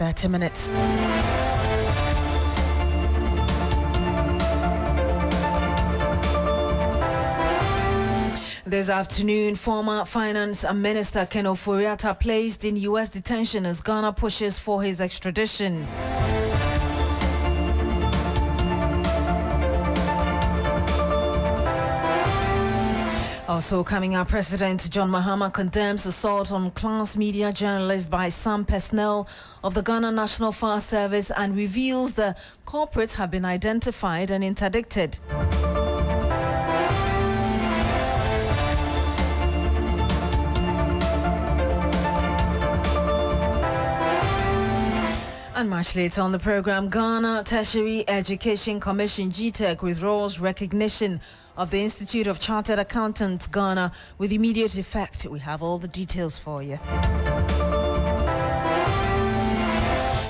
30 minutes. This afternoon, former Finance Minister Ken Ofori-Atta placed in U.S. detention as Ghana pushes for his extradition. Also coming up, President John Mahama condemns assault on class media journalists by some personnel of the Ghana National Fire Service and reveals the culprits have been identified and interdicted. And much later on the program, Ghana Tertiary Education Commission GTEC withdraws recognition of the Institute of Chartered Accountants Ghana with immediate effect. We have all the details for you.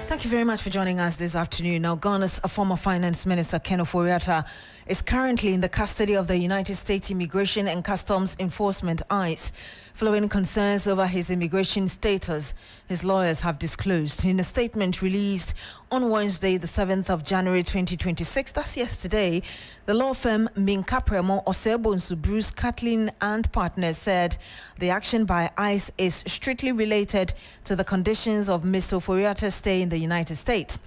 Thank you very much for joining us this afternoon. Now, Ghana's former Finance Minister Ken Ofori-Atta is currently in the custody of the United States Immigration and Customs Enforcement ICE following concerns over his immigration status, his lawyers have disclosed. In a statement released on Wednesday, the 7th of January 2026, that's yesterday, the law firm Minkapremo Osebonsu Bruce Catlin and Partners said the action by ICE is strictly related to the conditions of Mr. Ofori-Atta's stay in the United States.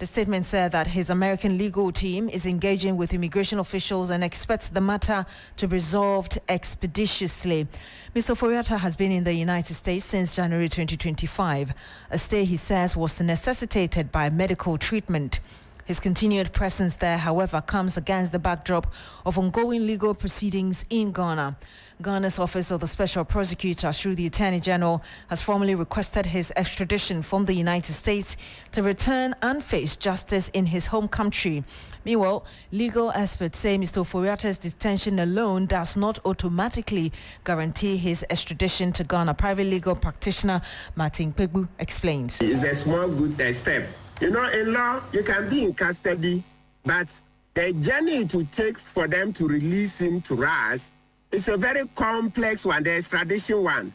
The statement said that his American legal team is engaging with immigration officials and expects the matter to be resolved expeditiously. Mr. Ofori-Atta has been in the United States since January 2025. A stay, he says, was necessitated by medical treatment. His continued presence there, however, comes against the backdrop of ongoing legal proceedings in Ghana. Ghana's Office of the Special Prosecutor, through the Attorney General, has formally requested his extradition from the United States to return and face justice in his home country. Meanwhile, legal experts say Mr. Ofori-Atta's detention alone does not automatically guarantee his extradition to Ghana. Private legal practitioner Martin Pegbu explains. It's a small good step. You know, in law, you can be in custody, but the journey it will take for them to release him to us is a very complex one, the extradition one.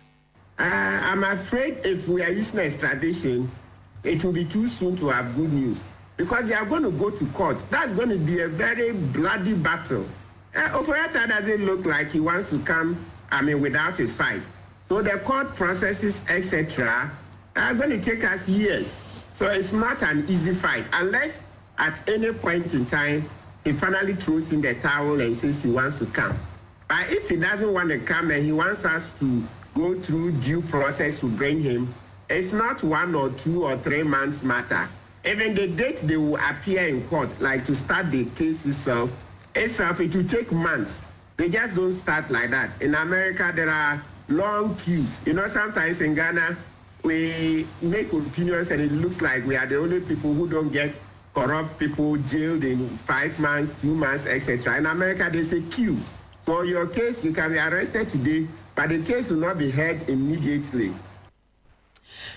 I'm afraid if we are using extradition, it will be too soon to have good news because they are going to go to court. That's going to be a very bloody battle. Ofori-Atta doesn't look like he wants to come, without a fight. So the court processes, etc., are going to take us years. So it's not an easy fight unless at any point in time he finally throws in the towel and says he wants to come. But if he doesn't want to come and he wants us to go through due process to bring him, it's not 1 or 2 or 3 months matter. Even the date they will appear in court, like to start the case itself, it will take months. They just don't start like that. In America, there are long queues. You know, sometimes in Ghana, we make opinions and it looks like we are the only people who don't get corrupt people jailed in 5 months, 2 months, etc. In America, there's a queue. So your case, you can be arrested today, but the case will not be heard immediately.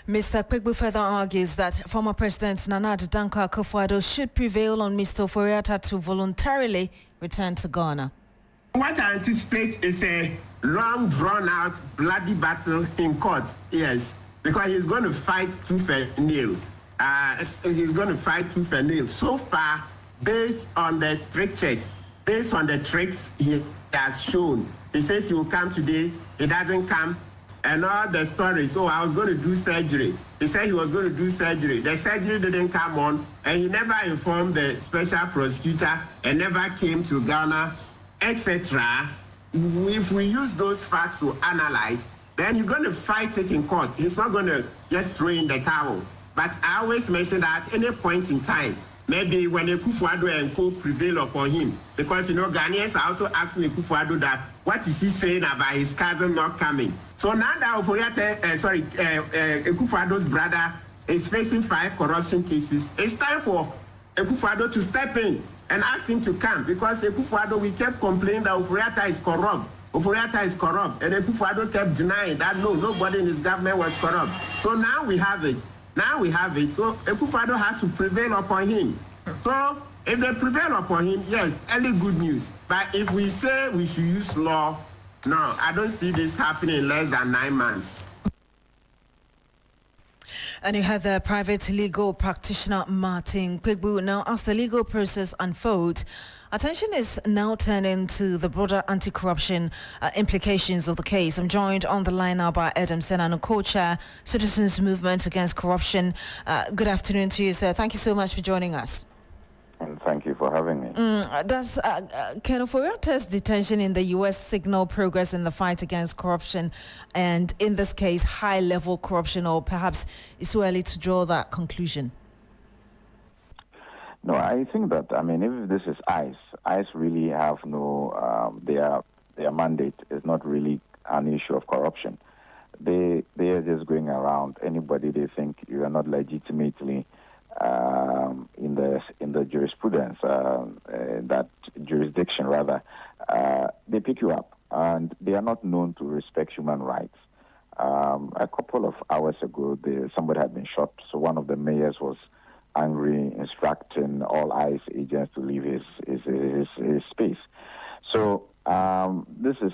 Mr. Pegbu further argues that former President Nana Addo Dankwa Akufo-Addo should prevail on Mr. Ofori-Atta to voluntarily return to Ghana. What I anticipate is a long, drawn-out, bloody battle in court, yes, because he's going to fight tooth and nail. So far, based on the strictures, based on the tricks he has shown, he says he will come today, he doesn't come, and all the stories, I was going to do surgery. He said he was going to do surgery. The surgery didn't come on, and he never informed the special prosecutor and never came to Ghana, etc. If we use those facts to analyze, then he's going to fight it in court. He's not going to just throw in the towel. But I always mention that at any point in time, maybe when Akufo-Addo and co prevail upon him, because, Ghanaians are also asking Akufo-Addo that, what is he saying about his cousin not coming? So now that Akufo-Addo's brother is facing 5 corruption cases, it's time for Akufo-Addo to step in and ask him to come, because Akufo-Addo, we kept complaining that Ofori-Atta is corrupt. Ofori-Atta is corrupt, and Akufo-Addo kept denying that nobody in his government was corrupt. So now we have it. So Akufo-Addo has to prevail upon him. So if they prevail upon him, yes, early good news. But if we say we should use law, no, I don't see this happening in less than 9 months. And you had the private legal practitioner Martin Pigbu. Now, as the legal process unfolds, attention is now turning to the broader anti-corruption implications of the case. I'm joined on the line now by Adam Senano, co-chair, Citizens Movement Against Corruption. Good afternoon to you, sir. Thank you so much for joining us. And thank you for having me. Does Kenneth Oriata's detention in the U.S. signal progress in the fight against corruption, and in this case, high-level corruption, or perhaps it's too early to draw that conclusion? No, I think that, if this is ICE really have no, their mandate is not really an issue of corruption. They are just going around anybody they think you are not legitimately in the jurisprudence, that jurisdiction rather, they pick you up, and they are not known to respect human rights. A couple of hours ago, somebody had been shot, so one of the mayors was angry, instructing all ICE agents to leave his space. So this is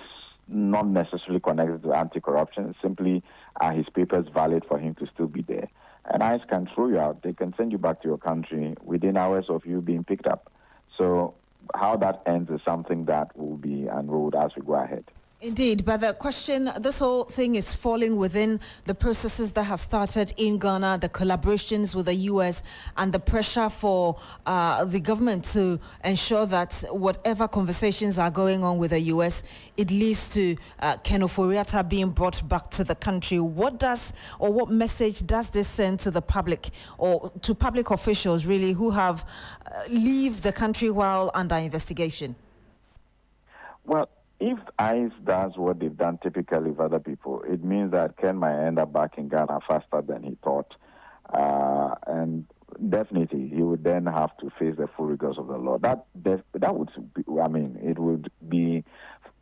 not necessarily connected to anti-corruption. Simply, are his papers valid for him to still be there? And ICE can throw you out. They can send you back to your country within hours of you being picked up. So how that ends is something that will be unrolled as we go ahead. Indeed, but the question, this whole thing is falling within the processes that have started in Ghana, the collaborations with the U.S. and the pressure for the government to ensure that whatever conversations are going on with the U.S., it leads to Kenneth Oriata being brought back to the country. What message does this send to the public, or to public officials really, who have leave the country while under investigation? Well, if ICE does what they've done typically with other people, it means that Ken might end up back in Ghana faster than he thought. And definitely, he would then have to face the full rigors of the law. That would be, it would be,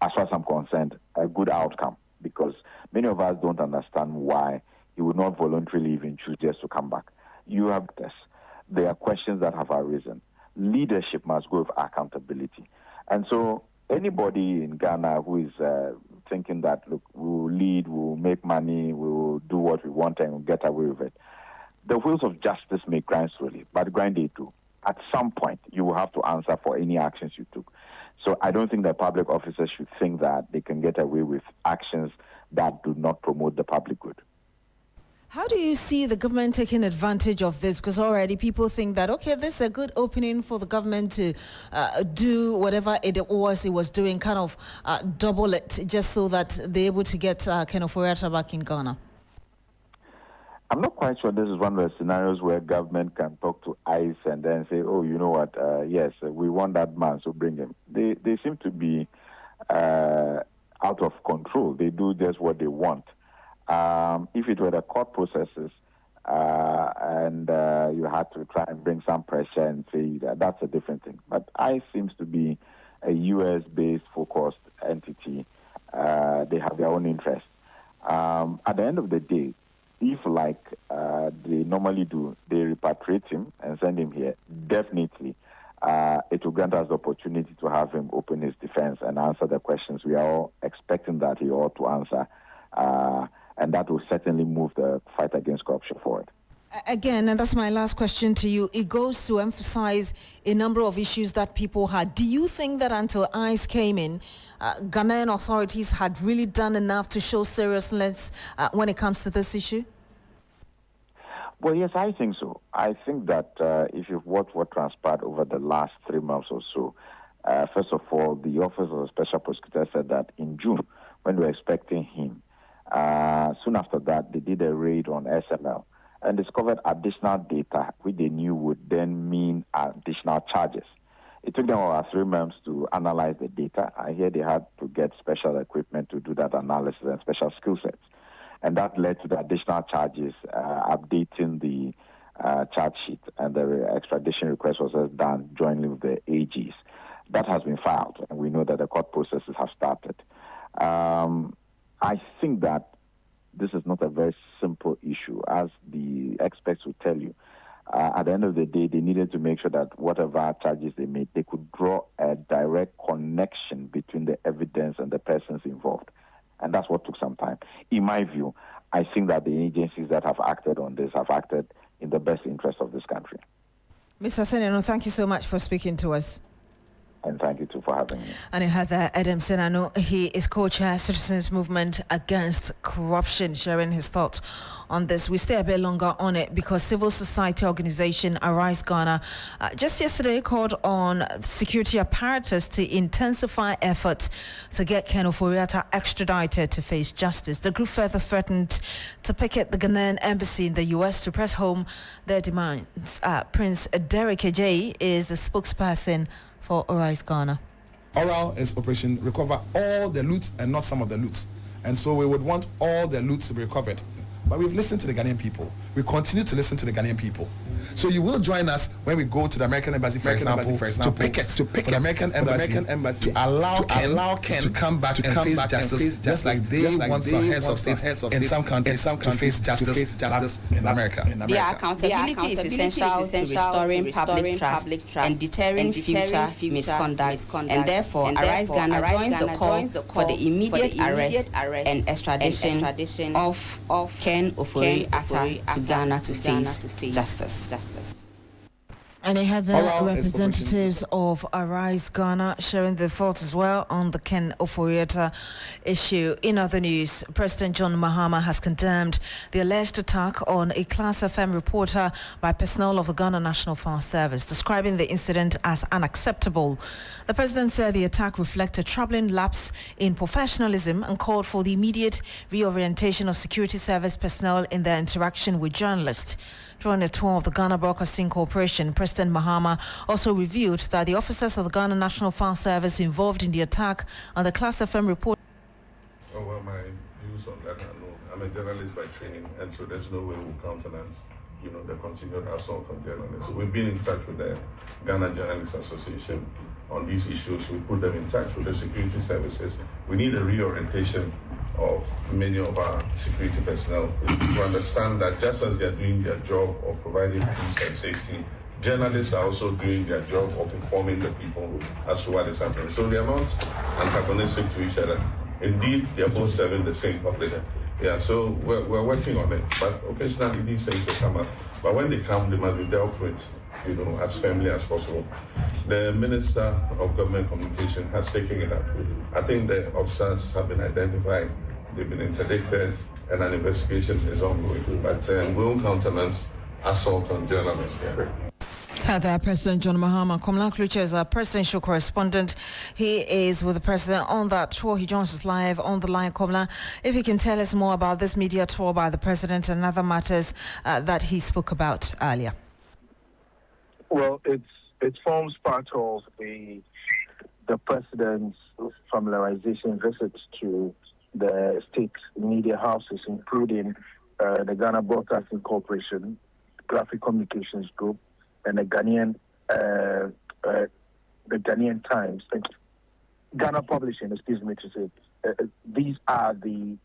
as far as I'm concerned, a good outcome, because many of us don't understand why he would not voluntarily even choose just to come back. You have this. There are questions that have arisen. Leadership must go with accountability. And so, anybody in Ghana who is thinking that, look, we will lead, we will make money, we will do what we want and we'll get away with it, the wheels of justice may grind slowly, but grind they do. At some point, you will have to answer for any actions you took. So I don't think that public officers should think that they can get away with actions that do not promote the public good. How do you see the government taking advantage of this? Because already people think that, okay, this is a good opening for the government to do whatever it was doing, kind of double it, just so that they're able to get Kenneth Oriata back in Ghana. I'm not quite sure this is one of the scenarios where government can talk to ICE and then say, oh, you know what, yes, we want that man, so bring him. They seem to be out of control. They do just what they want. If it were the court processes and you had to try and bring some pressure and say that's a different thing. But ICE seems to be a U.S.-based focused entity. They have their own interests. At the end of the day, if like they normally do, they repatriate him and send him here, definitely it will grant us the opportunity to have him open his defense and answer the questions we are all expecting that he ought to answer. And that will certainly move the fight against corruption forward. Again, and that's my last question to you, it goes to emphasize a number of issues that people had. Do you think that until ICE came in, Ghanaian authorities had really done enough to show seriousness when it comes to this issue? Well, yes, I think so. I think that if you've watched what transpired over the last 3 months or so, first of all, the Office of the Special Prosecutor said that in June, when we were expecting him, soon after that, they did a raid on SML and discovered additional data, which they knew would then mean additional charges. It took them about 3 months to analyze the data. I hear they had to get special equipment to do that analysis and special skill sets. And that led to the additional charges, updating the charge sheet, and the extradition request was just done jointly with the AGs. That has been filed, and we know that the court processes have started. I think that this is not a very simple issue, as the experts will tell you. At the end of the day, they needed to make sure that whatever charges they made, they could draw a direct connection between the evidence and the persons involved. And that's what took some time. In my view, I think that the agencies that have acted on this have acted in the best interest of this country. Mr. Senano, thank you so much for speaking to us. And thank you too for having me. And you heard that Adam Senano, he is co-chair Citizens Movement Against Corruption, sharing his thoughts on this. We stay a bit longer on it because civil society organization Arise Ghana just yesterday called on security apparatus to intensify efforts to get Ken Ofori-Atta extradited to face justice. The group further threatened to picket the Ghanaian embassy in the US to press home their demands. Prince Derek Ajay is the spokesperson for Arise Ghana. Oral is Operation Recover All the Loot and not some of the loot. And so we would want all the loot to be recovered. But we've listened to the Ghanaian people. We continue to listen to the Ghanaian people. So you will join us when we go to the American embassy, for example, to picket for the American embassy to allow Ken to come back and face justice, just like they want some heads of state in some countries to face justice in America. Their accountability is essential to restoring public trust and deterring future misconduct. And therefore, Arise Ghana joins the call for the immediate arrest and extradition of Ken Ofori-Atta to Ghana to face justice. And they had the representatives of Arise Ghana sharing their thoughts as well on the Ken Ofori-Atta issue. In other news, President John Mahama has condemned the alleged attack on a Class FM reporter by personnel of the Ghana National Fire Service, describing the incident as unacceptable. The president said the attack reflected troubling lapse in professionalism and called for the immediate reorientation of security service personnel in their interaction with journalists. During a tour of the Ghana Broadcasting Corporation, President Mahama also revealed that the officers of the Ghana National Fire Service involved in the attack on the Class FM report. Oh, well, my views on that are known. I'm a journalist by training, and so there's no way we'll countenance, the continued assault on journalists. So we've been in touch with the Ghana Journalists Association on these issues. We put them in touch with the security services. We need a reorientation of many of our security personnel to understand that just as they're doing their job of providing peace and safety, journalists are also doing their job of informing the people as to what is happening. So they are not antagonistic to each other. Indeed, they are both serving the same public. Yeah, so we're working on it. But occasionally these things will come up. But when they come, they must be dealt with, as firmly as possible. The Minister of Government Communication has taken it up. I think the officers have been identified, they've been interdicted, and an investigation is ongoing. But we won't countenance assault on journalists here. President John Mahama. Komla Kluche is our presidential correspondent. He is with the president on that tour. He joins us live on the line. Komla, if you can tell us more about this media tour by the president and other matters that he spoke about earlier. Well, it forms part of the president's familiarization visits to the state media houses, including the Ghana Broadcasting Corporation, Graphic Communications Group, and the Ghanaian Times, Ghana Publishing. Excuse me to say, these are the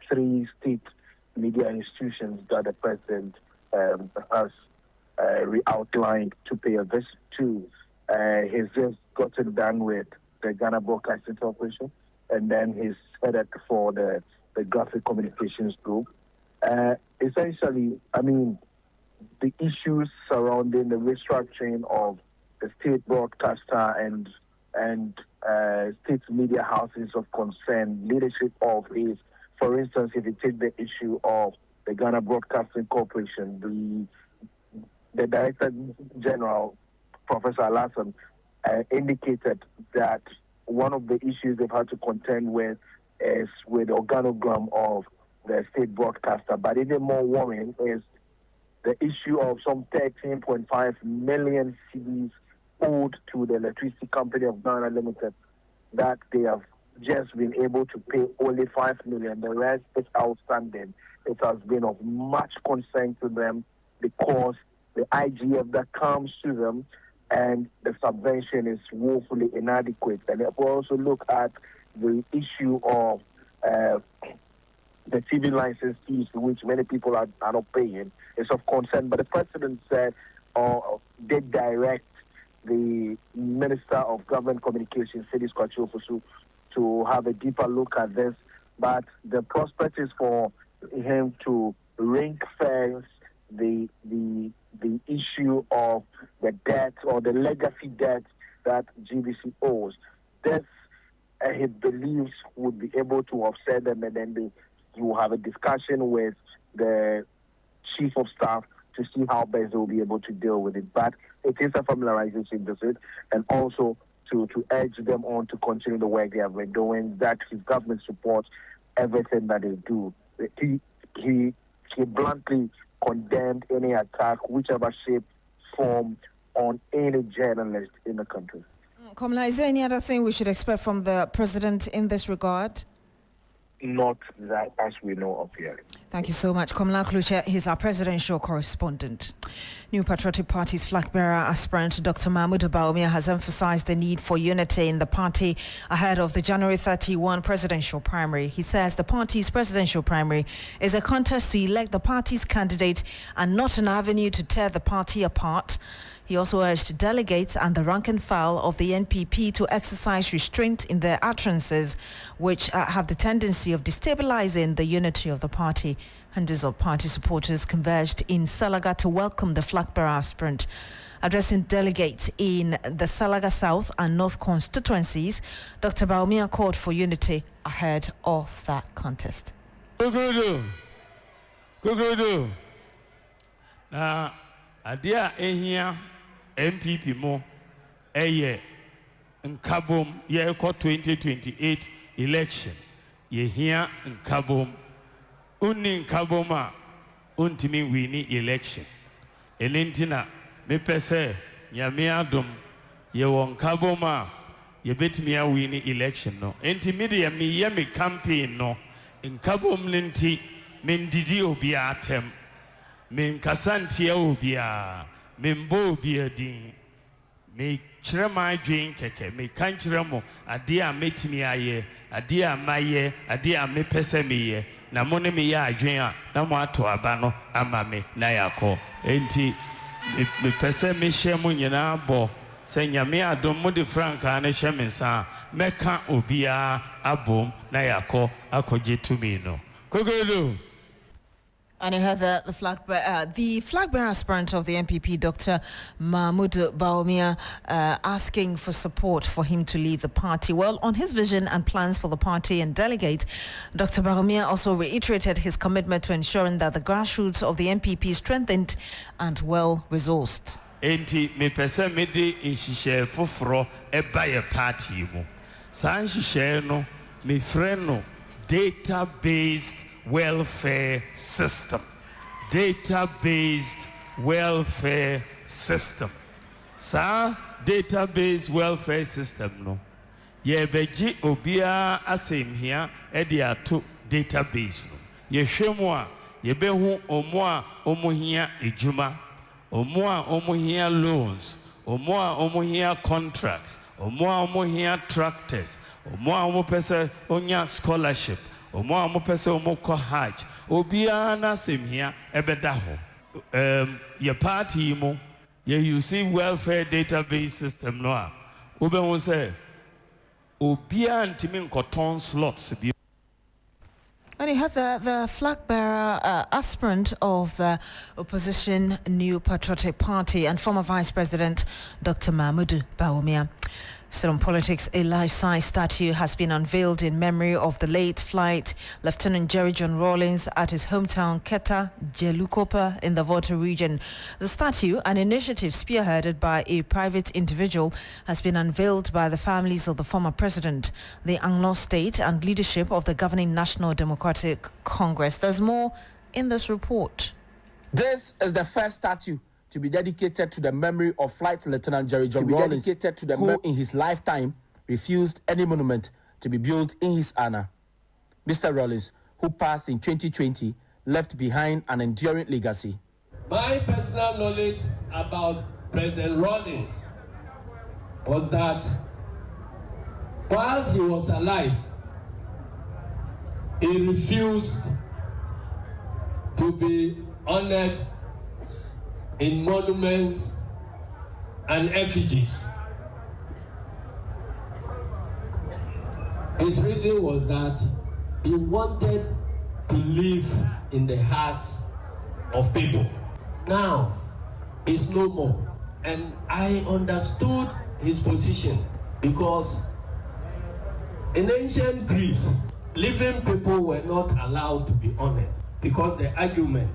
three state media institutions that the president has outlined to pay a visit to. He's just gotten done with the Ghana Broadcasting Corporation, and then he's headed for the Graphic Communications Group. Essentially, the issues surrounding the restructuring of the state broadcaster and state media houses of concern, leadership of is, for instance, if you take the issue of the Ghana Broadcasting Corporation, the Director General, Professor Alassane, indicated that one of the issues they've had to contend with is with the organogram of the state broadcaster. But even more worrying is the issue of some 13.5 million cedis owed to the Electricity Company of Ghana Limited, that they have just been able to pay only 5 million. The rest is outstanding. It has been of much concern to them because the IGF that comes to them and the subvention is woefully inadequate. And if we also look at the issue of the TV license fees, which many people are not paying, is of concern. But the president said, did direct the Minister of Government Communications, Sidis Kwachi Ofosu, to have a deeper look at this but the prospect is for him to ring fence the issue of the debt or the legacy debt that GBC owes. This, he believes, would be able to offset them, and then he will have a discussion with the chief of staff to see how best they will be able to deal with it. But it is a familiarization visit, and also to urge them on to continue the work they have been doing, that his government supports everything that they do. He bluntly condemned any attack, whichever shape, form, on any journalist in the country. Komla, is there any other thing we should expect from the president in this regard? Not that as we know of yet. Thank you so much. Komla Kluche, he's our presidential correspondent. New Patriotic Party's flag bearer aspirant Dr. Mahmoud Bawumia has emphasized the need for unity in the party ahead of the January 31 presidential primary. He says the party's presidential primary is a contest to elect the party's candidate and not an avenue to tear the party apart. He also urged delegates and the rank and file of the NPP to exercise restraint in their utterances, which have the tendency of destabilizing the unity of the party. Hundreds of party supporters converged in Salaga to welcome the flag bearer aspirant. Addressing delegates in the Salaga South and North constituencies, Dr. Bawumia called for unity ahead of that contest. Adia ehia MPP mo eye nkabom ye ko 2028 election ye hia nkabom unni nkabom a untimi wini election elentina me pese nyame adom ye won nkabom a ye betimi a wini election no enti media me ye me campaign no nkabom lenti mendidi obi atem min kasantia obia min bo obia din me kyerɛ my dwen kɛkɛ me kan kyerɛ mo ade a metimi aye ade a maye ade a me pɛsɛ me ye na mo ne me yɛ adwen a na mo ato aba no ama me na yakɔ enti me pɛsɛ me hyɛ mo nyina bɔ sɛ nyame adom mo de franka ne hyɛ me nsa mɛka obia abom na yakɔ akɔgye tumi no kogodo. And you heard the flag bearer aspirant of the NPP, Dr. Mahmoud Bawumia, asking for support for him to lead the party. Well, on his vision and plans for the party and delegate, Dr. Bawumia also reiterated his commitment to ensuring that the grassroots of the NPP is strengthened and well-resourced. Enti me pese me de nhihye foforo eba ye party mu. Sa nhihye no me friend no data-based welfare system. Data-based welfare system. Sa data-based welfare system no. Ye beji obia asem hia e de ato database no. Ye hwemu a ye behu omo a omo hia ejuma, omo a omo hia loans, omo a omo hia contracts, omo a omo hia tractors, omo a omo pese onya scholarship, omo a omo pese omo ko hajj, obia na asem hia ebeda ho. Ye party mo ye use welfare database system no a obehu say obia ntimi nkoton slots bi. And you had the flag bearer aspirant of the opposition New Patriotic Party and former Vice President Dr. Mahmoud Bawumia. Still on politics, a life-size statue has been unveiled in memory of the late flight Lieutenant Jerry John Rawlings at his hometown Keta, Jelukopa in the Volta region. The statue, an initiative spearheaded by a private individual, has been unveiled by the families of the former president, the Anglo State and leadership of the governing National Democratic Congress. There's more in this report. This is the first statue to be dedicated to the memory of Flight Lieutenant Jerry John Rawlings, who in his lifetime refused any monument to be built in his honor. Mr. Rawlings, who passed in 2020, left behind an enduring legacy. My personal knowledge about President Rawlings was that whilst he was alive, he refused to be honored in monuments and effigies. His reason was that he wanted to live in the hearts of people. Now, it's no more. And I understood his position because in ancient Greece, living people were not allowed to be honored because the argument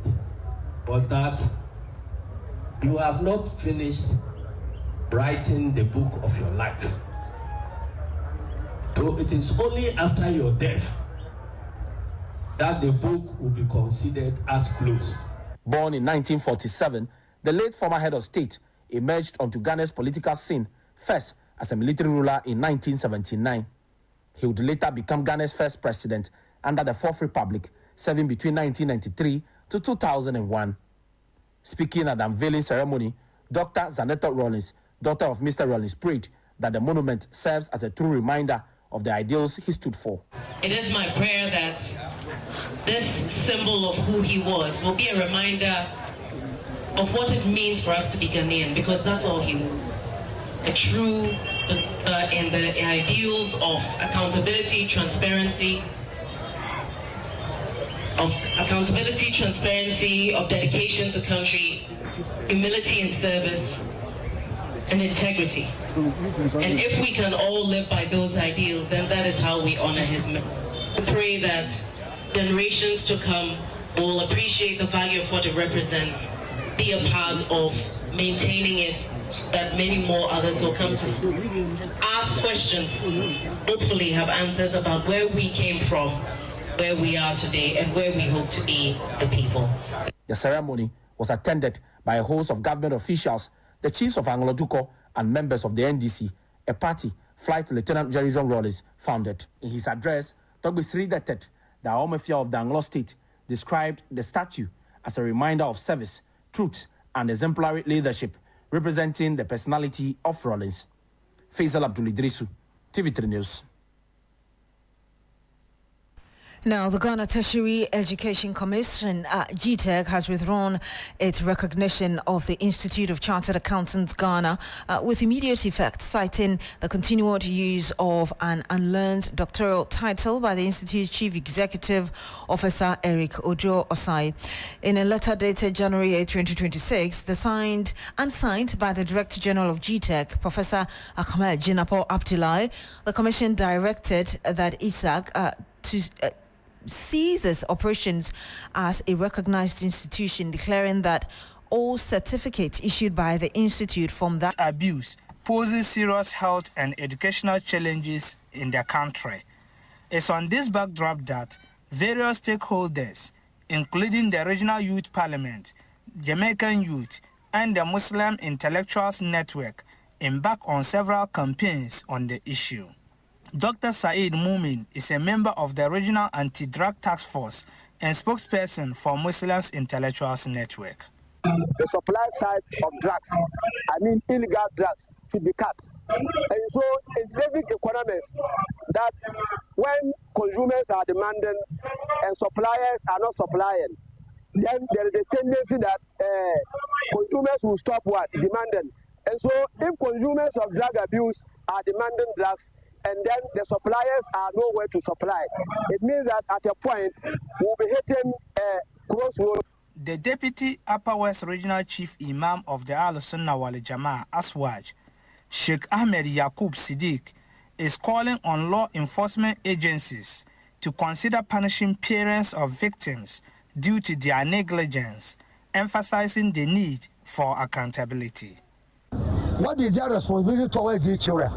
was that you have not finished writing the book of your life. So it is only after your death that the book will be considered as closed. Born in 1947, the late former head of state emerged onto Ghana's political scene first as a military ruler in 1979. He would later become Ghana's first president under the Fourth Republic, serving between 1993 to 2001. Speaking at the unveiling ceremony, Dr. Zanetta Rawlings, daughter of Mr. Rawlings, prayed that the monument serves as a true reminder of the ideals he stood for. It is my prayer that this symbol of who he was will be a reminder of what it means for us to be Ghanaian, because that's all he was. A true, in the ideals of accountability, transparency, of dedication to country, humility and service, and integrity. And if we can all live by those ideals, then that is how we honor his memory. We pray that generations to come will appreciate the value of what it represents, be a part of maintaining it, so that many more others will come to ask questions, hopefully have answers about where we came from, where we are today, and where we hope to be the people. The ceremony was attended by a host of government officials, the chiefs of Anglo-Duko, and members of the NDC, a party Flight Lieutenant Jerry John Rawlings founded. In his address, Dr. Sri Dettet, the Aomefia of the Anglo State, described the statue as a reminder of service, truth, and exemplary leadership, representing the personality of Rawlings. Faisal Abdul Idrisu, TV3 News. Now, the Ghana Tertiary Education Commission, GTEC, has withdrawn its recognition of the Institute of Chartered Accountants Ghana with immediate effect, citing the continued use of an unlearned doctoral title by the Institute's Chief Executive Officer Eric Ojo Osai. In a letter dated January 8, 2026, unsigned by the Director General of GTEC, Professor Ahmed Jinapo Abdullahi, the Commission directed that ISAC ceases operations as a recognized institution, declaring that all certificates issued by the institute from that abuse poses serious health and educational challenges in the country. It's on this backdrop that various stakeholders, including the Regional Youth Parliament, Jamaican Youth, and the Muslim Intellectuals Network, embark on several campaigns on the issue. Dr. Saeed Mumin is a member of the Regional Anti-Drug Task Force and spokesperson for Muslims Intellectuals Network. The supply side of drugs, illegal drugs, should be cut. And so it's basic economics that when consumers are demanding and suppliers are not supplying, then there is a tendency that consumers will stop demanding. And so if consumers of drug abuse are demanding drugs, and then the suppliers are nowhere to supply, it means that at a point we'll be hitting a crossroad. The Deputy Upper West Regional Chief Imam of the Al-Sunnah wal Jama'ah, Aswaj, Sheikh Ahmed Yaqub Siddiq, is calling on law enforcement agencies to consider punishing parents of victims due to their negligence, emphasizing the need for accountability. What is their responsibility towards the children?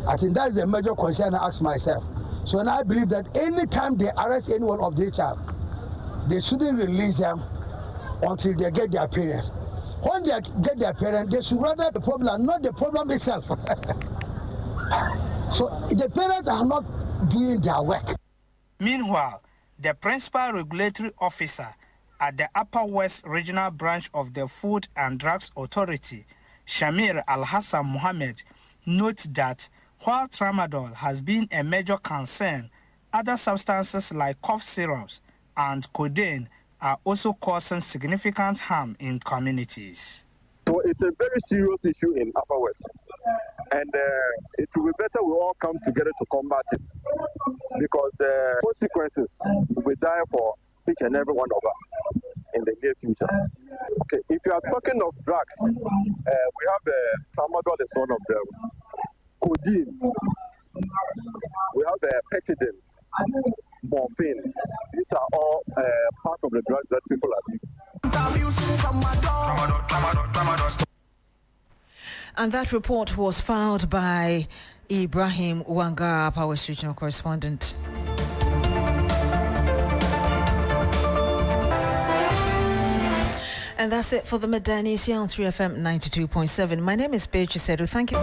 I think that is a major concern I ask myself. So and I believe that any time they arrest anyone of their child, they shouldn't release them until they get their parents. When they get their parents, they should rather the problem, not the problem itself. So the parents are not doing their work. Meanwhile, the principal regulatory officer at the Upper West Regional Branch of the Food and Drugs Authority, Shamir Al-Hassan Mohammed, notes that while tramadol has been a major concern, other substances like cough syrups and codeine are also causing significant harm in communities. So it's a very serious issue in Upper West, and it will be better we all come together to combat it. because the consequences will die for each and every one of us in the near future. Okay, if you are talking of drugs, we have tramadol is one of them, codeine, we have petidine, morphine. These are all part of the drugs that people abuse. And that report was filed by Ibrahim Wangara, our regional correspondent. And that's it for the midday news here on 3FM 92.7. My name is Beatrice Adu. Thank you.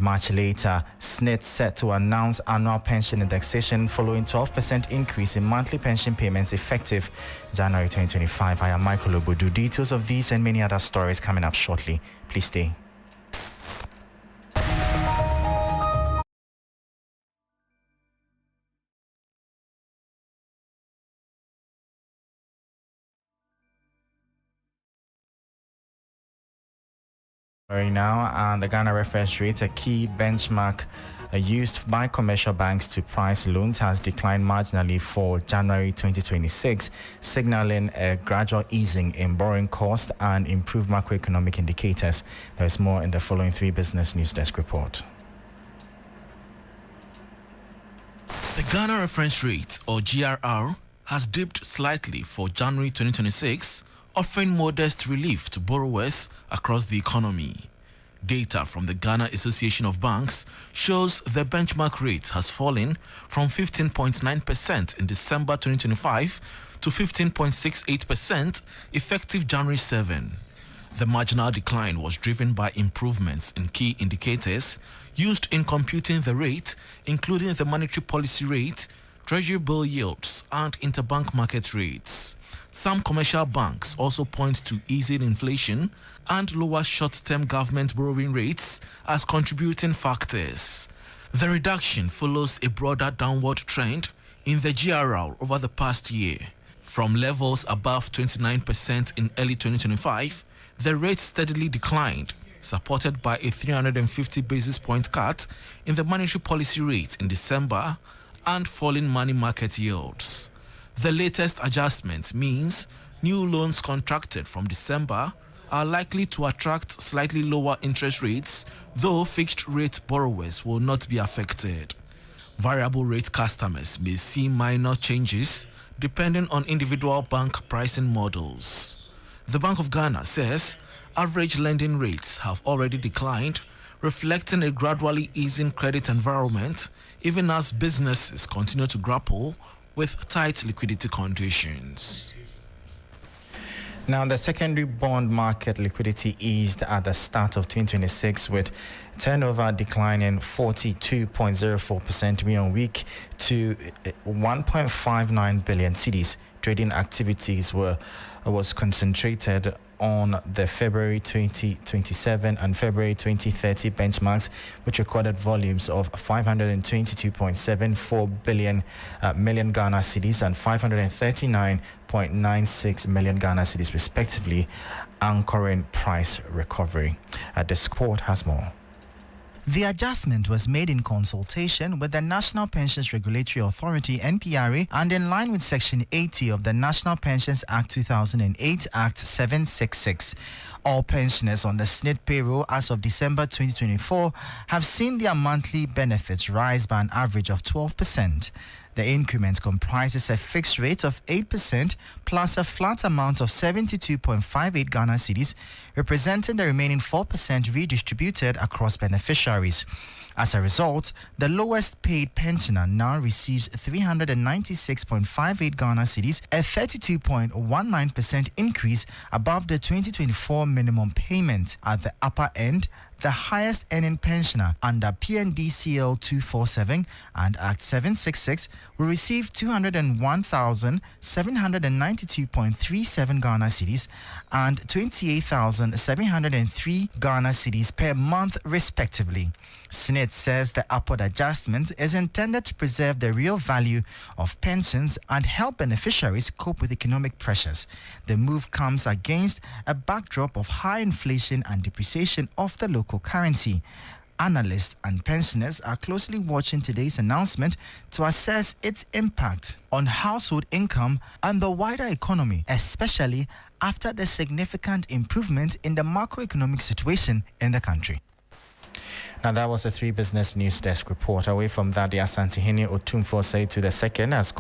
Much later, SNIT set to announce annual pension indexation following 12% increase in monthly pension payments effective January 2025. I am Michael Obodu. Details of these and many other stories coming up shortly. Please stay. Right now, and the Ghana reference rate, a key benchmark used by commercial banks to price loans, has declined marginally for January 2026, signaling a gradual easing in borrowing costs and improved macroeconomic indicators. There is more in the following 3 Business News Desk report. The Ghana reference rate, or GRR, has dipped slightly for January 2026, offering modest relief to borrowers across the economy. Data from the Ghana Association of Banks shows the benchmark rate has fallen from 15.9% in December 2025 to 15.68% effective January 7. The marginal decline was driven by improvements in key indicators used in computing the rate, including the monetary policy rate, treasury bill yields, and interbank market rates. Some commercial banks also point to easing inflation and lower short-term government borrowing rates as contributing factors. The reduction follows a broader downward trend in the GRR over the past year. From levels above 29% in early 2025, the rate steadily declined, supported by a 350 basis point cut in the monetary policy rate in December and falling money market yields. The latest adjustment means new loans contracted from December are likely to attract slightly lower interest rates, though fixed-rate borrowers will not be affected. Variable rate customers may see minor changes depending on individual bank pricing models. The Bank of Ghana says average lending rates have already declined, reflecting a gradually easing credit environment, even as businesses continue to grapple with tight liquidity conditions. Now, the secondary bond market liquidity eased at the start of 2026, with turnover declining 42.04% week-on-week to 1.59 billion cedis. Trading activities was concentrated on the February 2027 and February 2030 benchmarks, which recorded volumes of 522.74 million Ghana cedis and 539.96 million Ghana cedis respectively, anchoring price recovery. The Squad has more. The adjustment was made in consultation with the National Pensions Regulatory Authority (NPRA) and in line with Section 80 of the National Pensions Act 2008 Act 766. All pensioners on the SNIT payroll as of December 2024 have seen their monthly benefits rise by an average of 12%. The increment comprises a fixed rate of 8% plus a flat amount of 72.58 Ghana cedis, representing the remaining 4% redistributed across beneficiaries. As a result, the lowest paid pensioner now receives 396.58 Ghana cedis, a 32.19% increase above the 2024 minimum payment. At the upper end, the highest earning pensioner under PNDCL 247 and Act 766 will receive 201,792.37 Ghana cedis and 28,703 Ghana cedis per month respectively. SNIT says the upward adjustment is intended to preserve the real value of pensions and help beneficiaries cope with economic pressures. The move comes against a backdrop of high inflation and depreciation of the local currency. Analysts and pensioners are closely watching today's announcement to assess its impact on household income and the wider economy, especially after the significant improvement in the macroeconomic situation in the country. Now, that was a 3 Business News Desk report. Away from that, the Asantehene Otumfo said to the second has